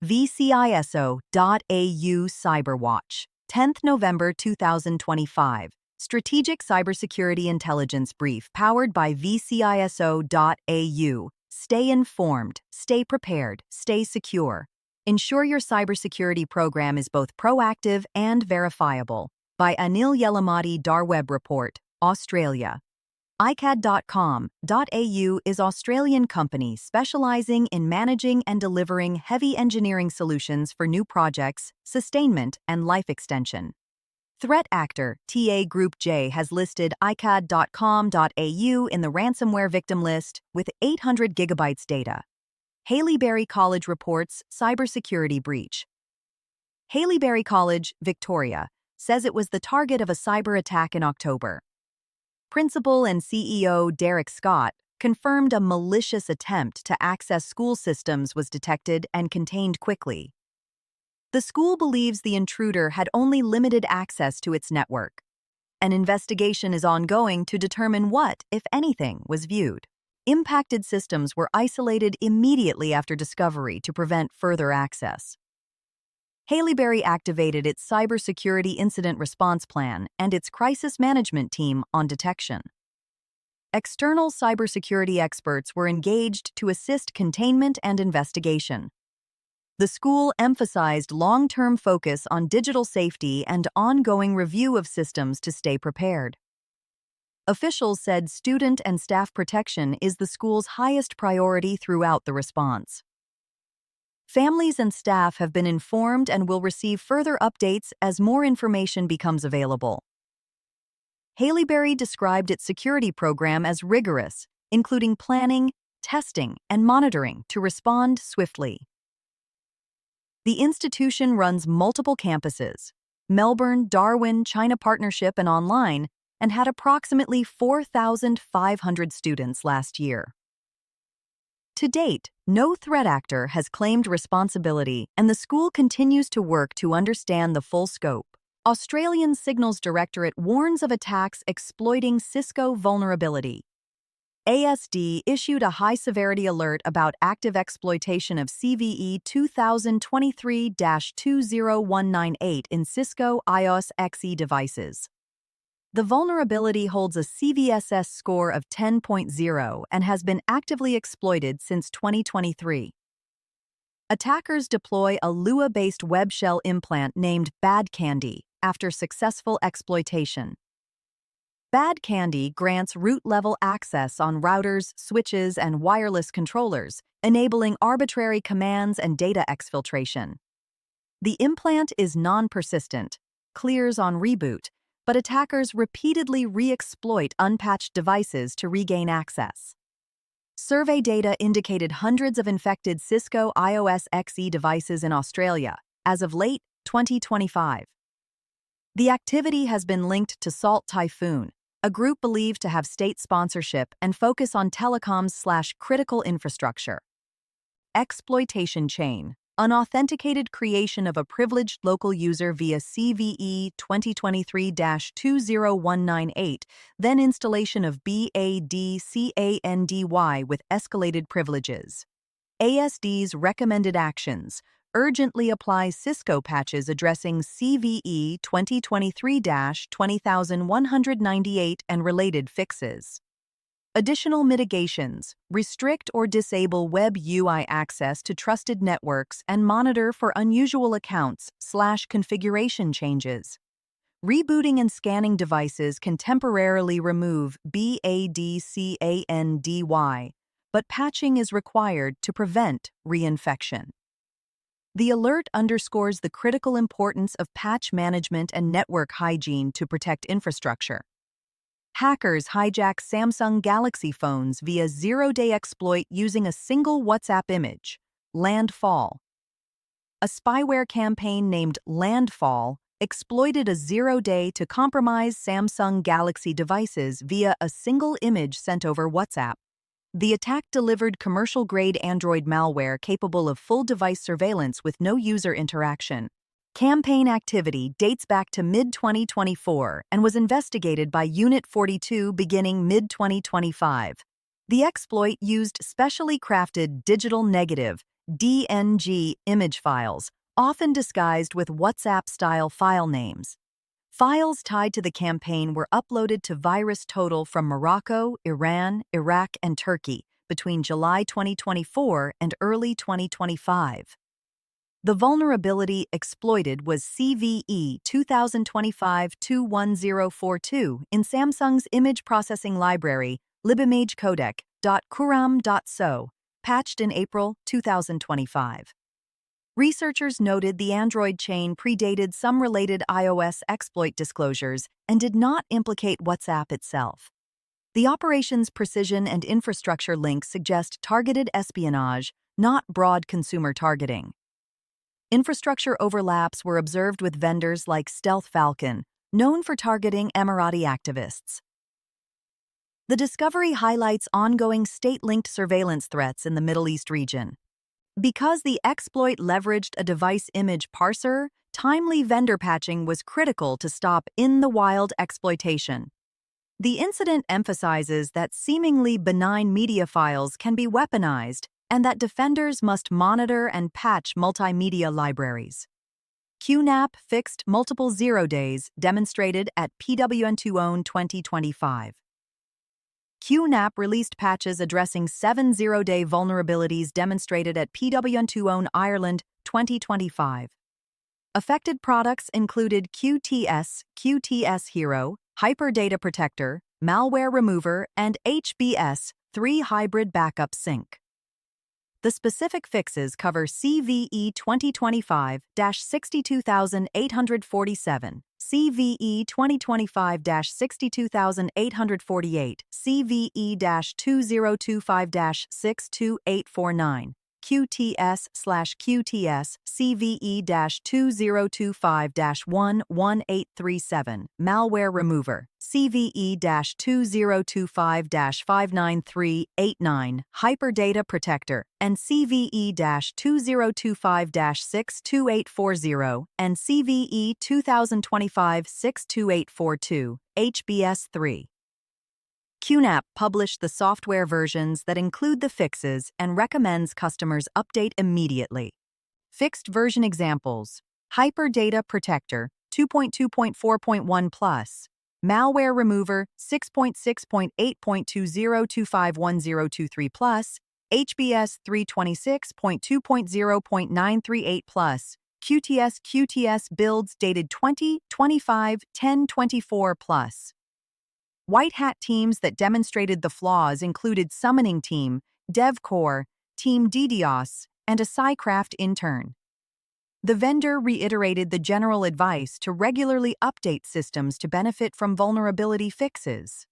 vciso-au Cyberwatch, 10th November 2025. Strategic Cybersecurity Intelligence Brief powered by vciso-au. Stay informed, stay prepared, stay secure. Ensure your cybersecurity program is both proactive and verifiable. By Anil Yelamati Darweb Report, Australia. icad.com.au is Australian company specializing in managing and delivering heavy engineering solutions for new projects, sustainment, and life extension. Threat actor TA Group J has listed icad.com.au in the ransomware victim list with 800 gigabytes data. Haileybury College reports cybersecurity breach. Haileybury College, Victoria, says it was the target of a cyber attack in October. Principal and CEO Derek Scott confirmed a malicious attempt to access school systems was detected and contained quickly. The school believes the intruder had only limited access to its network. An investigation is ongoing to determine what, if anything, was viewed. Impacted systems were isolated immediately after discovery to prevent further access. Haileybury activated its cybersecurity incident response plan and its crisis management team on detection. External cybersecurity experts were engaged to assist containment and investigation. The school emphasized long-term focus on digital safety and ongoing review of systems to stay prepared. Officials said student and staff protection is the school's highest priority throughout the response. Families and staff have been informed and will receive further updates as more information becomes available. Haileybury described its security program as rigorous, including planning, testing, and monitoring to respond swiftly. The institution runs multiple campuses, Melbourne, Darwin, China Partnership, and online, and had approximately 4,500 students last year. To date, no threat actor has claimed responsibility, and the school continues to work to understand the full scope. Australian Signals Directorate warns of attacks exploiting Cisco vulnerability. ASD issued a high-severity alert about active exploitation of CVE 2023-20198 in Cisco iOS XE devices. The vulnerability holds a CVSS score of 10.0 and has been actively exploited since 2023. Attackers deploy a Lua-based web shell implant named Bad Candy after successful exploitation. Bad Candy grants root-level access on routers, switches, and wireless controllers, enabling arbitrary commands and data exfiltration. The implant is non-persistent, clears on reboot, but attackers repeatedly re-exploit unpatched devices to regain access. Survey data indicated hundreds of infected Cisco iOS XE devices in Australia as of late 2025. The activity has been linked to Salt Typhoon, a group believed to have state sponsorship and focus on telecoms/critical infrastructure. Exploitation chain. Unauthenticated creation of a privileged local user via CVE 2023-20198, then installation of BADCANDY with escalated privileges. ASD's recommended actions. Urgently apply Cisco patches addressing CVE 2023-20198 and related fixes. Additional mitigations. Restrict or disable web UI access to trusted networks and monitor for unusual accounts/configuration changes. Rebooting and scanning devices can temporarily remove BADCANDY, but patching is required to prevent reinfection. The alert underscores the critical importance of patch management and network hygiene to protect infrastructure. Hackers hijack Samsung Galaxy phones via zero-day exploit using a single WhatsApp image. Landfall. A spyware campaign named Landfall exploited a zero-day to compromise Samsung Galaxy devices via a single image sent over WhatsApp. The attack delivered commercial-grade Android malware capable of full device surveillance with no user interaction. Campaign activity dates back to mid-2024 and was investigated by Unit 42 beginning mid-2025. The exploit used specially crafted digital negative DNG image files, often disguised with WhatsApp-style file names. Files tied to the campaign were uploaded to VirusTotal from Morocco, Iran, Iraq, and Turkey between July 2024 and early 2025. The vulnerability exploited was CVE 2025-21042 in Samsung's image processing library, libimagecodec.curam.so, patched in April 2025. Researchers noted the Android chain predated some related iOS exploit disclosures and did not implicate WhatsApp itself. The operation's precision and infrastructure links suggest targeted espionage, not broad consumer targeting. Infrastructure overlaps were observed with vendors like Stealth Falcon, known for targeting Emirati activists. The discovery highlights ongoing state-linked surveillance threats in the Middle East region. Because the exploit leveraged a device image parser, timely vendor patching was critical to stop in-the-wild exploitation. The incident emphasizes that seemingly benign media files can be weaponized and that defenders must monitor and patch multimedia libraries. QNAP fixed multiple 0 days demonstrated at PWN2OWN 2025. QNAP released patches addressing 7 0-day vulnerabilities demonstrated at PWN2OWN Ireland 2025. Affected products included QTS Hero, Hyper Data Protector, Malware Remover, and HBS3 Hybrid Backup Sync. The specific fixes cover CVE 2025-62847, CVE 2025-62848, CVE-2025-62849, QTS/QTS CVE-2025-11837, Malware Remover, CVE-2025-59389, Hyper Data Protector, and CVE-2025-62840, and CVE 2025-62842, HBS3. QNAP published the software versions that include the fixes and recommends customers update immediately. Fixed version examples: Hyper Data Protector 2.2.4.1 Plus, Malware Remover 6.6.8.20251023 Plus, HBS 326.2.0.938 Plus, QTS builds dated 2025-1024 Plus. White hat teams that demonstrated the flaws included Summoning Team, DevCore, Team DDoS, and a SciCraft intern. The vendor reiterated the general advice to regularly update systems to benefit from vulnerability fixes.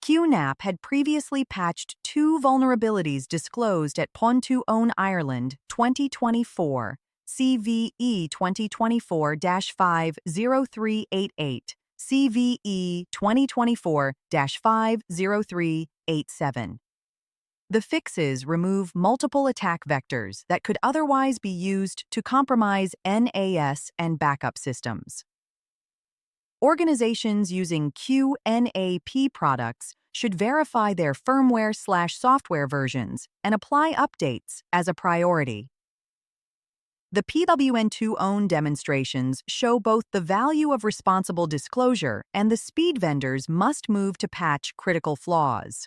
QNAP had previously patched 2 vulnerabilities disclosed at PWN2OWN Ireland 2024, CVE 2024-50388. CVE 2024-50387. The fixes remove multiple attack vectors that could otherwise be used to compromise NAS and backup systems. Organizations using QNAP products should verify their firmware/software versions and apply updates as a priority. The PWN2OWN demonstrations show both the value of responsible disclosure and the speed vendors must move to patch critical flaws.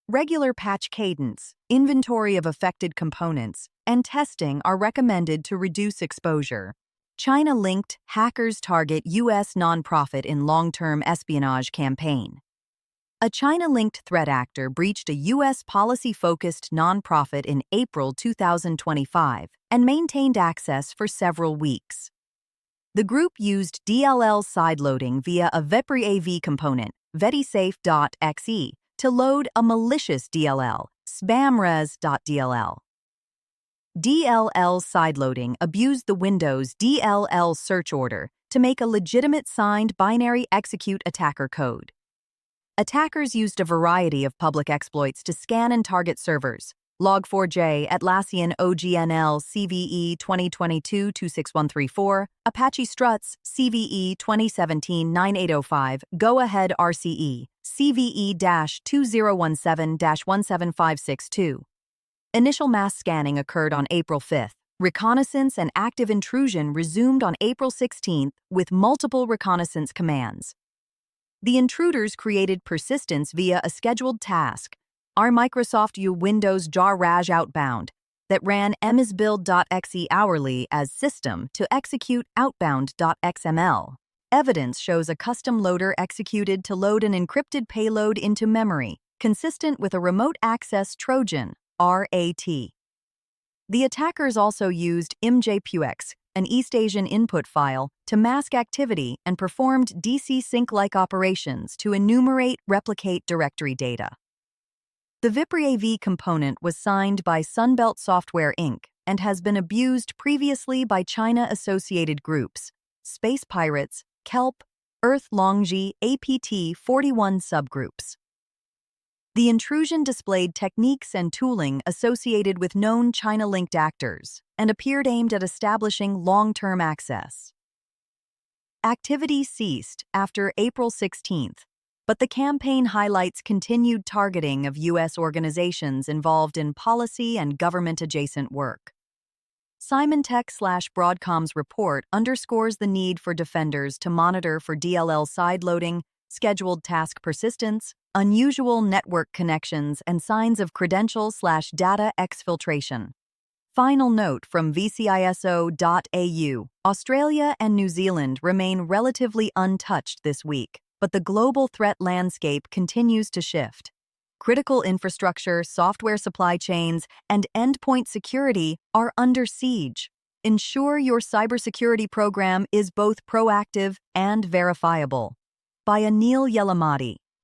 Regular patch cadence, inventory of affected components, and testing are recommended to reduce exposure. China-linked hackers target U.S. nonprofit in long-term espionage campaign. A China-linked threat actor breached a U.S. policy-focused nonprofit in April 2025 and maintained access for several weeks. The group used DLL sideloading via a vciso-au component, vciso-au, to load a malicious DLL, spamres.dll. DLL sideloading abused the Windows DLL search order to make a legitimate signed binary execute attacker code. Attackers used a variety of public exploits to scan and target servers: Log4j, Atlassian OGNL CVE 2022-26134, Apache Struts CVE 2017-9805, Go-Ahead RCE CVE-2017-17562. Initial mass scanning occurred on April 5th. Reconnaissance and active intrusion resumed on April 16th with multiple reconnaissance commands. The intruders created persistence via a scheduled task, our Microsoft U Windows jar raj outbound, that ran msbuild.exe hourly as system to execute outbound.xml. Evidence shows a custom loader executed to load an encrypted payload into memory, consistent with a remote access Trojan, RAT. The attackers also used imjpuex, an East Asian input file, to mask activity and performed DC sync-like operations to enumerate, replicate directory data. The vciso-au component was signed by Sunbelt Software Inc. and has been abused previously by China-associated groups, Space Pirates, Kelp, Earth Longji, APT-41 subgroups. The intrusion displayed techniques and tooling associated with known China-linked actors and appeared aimed at establishing long-term access. Activity ceased after April 16th, but the campaign highlights continued targeting of U.S. organizations involved in policy and government-adjacent work. Symantec/Broadcom's report underscores the need for defenders to monitor for DLL sideloading, scheduled task persistence, unusual network connections, and signs of credential/data exfiltration. Final note from vciso-au: Australia and New Zealand remain relatively untouched this week, but the global threat landscape continues to shift. Critical infrastructure, software supply chains, and endpoint security are under siege. Ensure your cybersecurity program is both proactive and verifiable. By Anil Yelamati.